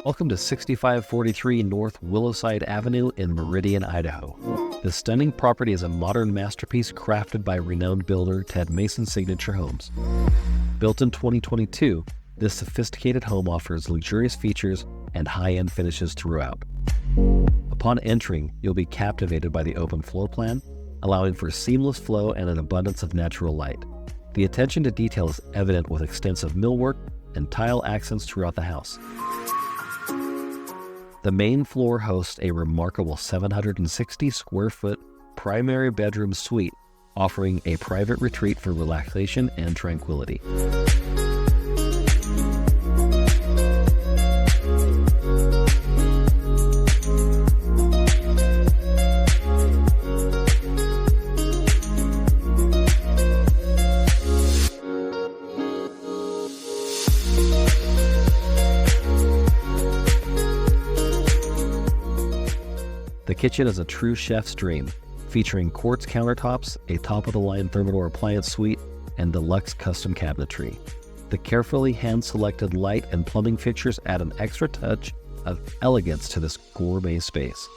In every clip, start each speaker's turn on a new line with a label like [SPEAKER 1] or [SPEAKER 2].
[SPEAKER 1] Welcome to 6543 North Willowside Avenue in Meridian, Idaho. This stunning property is a modern masterpiece crafted by renowned builder Ted Mason Signature Homes. Built in 2022, this sophisticated home offers luxurious features and high-end finishes throughout. Upon entering, you'll be captivated by the open floor plan, allowing for seamless flow and an abundance of natural light. The attention to detail is evident with extensive millwork and tile accents throughout the house. The main floor hosts a remarkable 760 square foot primary bedroom suite, offering a private retreat for relaxation and tranquility. The kitchen is a true chef's dream, featuring Quartz countertops, a top-of-the-line Thermador appliance suite, and deluxe custom cabinetry. The carefully hand-selected light and plumbing fixtures add an extra touch of elegance to this gourmet space.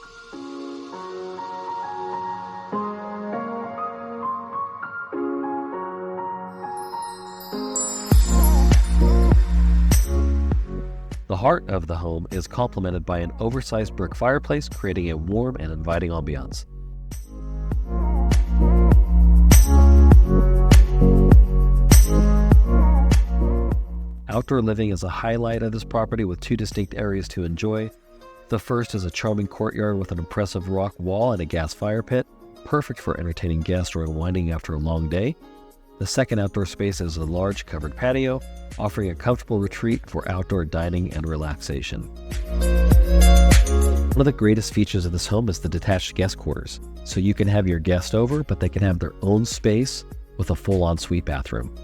[SPEAKER 1] The heart of the home is complemented by an oversized brick fireplace, creating a warm and inviting ambiance. Outdoor living is a highlight of this property with two distinct areas to enjoy. The first is a charming courtyard with an impressive rock wall and a gas fire pit, perfect for entertaining guests or unwinding after a long day. The second outdoor space is a large covered patio, offering a comfortable retreat for outdoor dining and relaxation. One of the greatest features of this home is the detached guest quarters, so you can have your guest over, but they can have their own space with a full ensuite bathroom.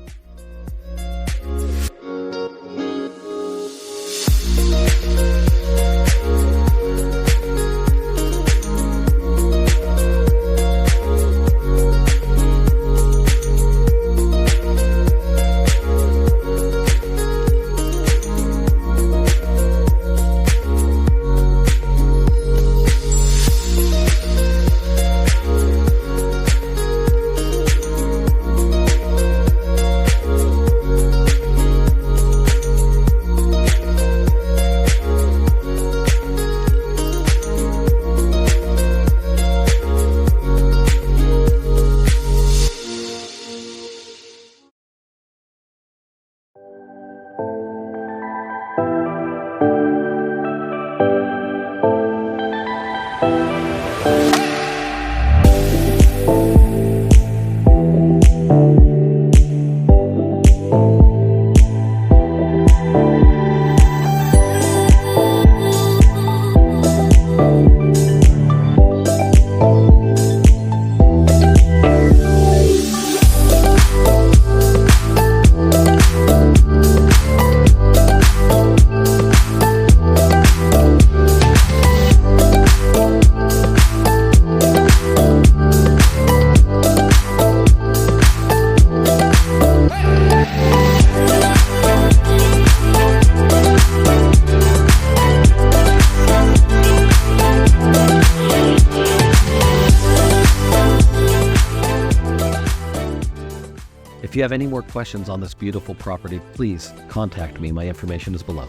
[SPEAKER 1] If you have any more questions on this beautiful property, please contact me. My information is below.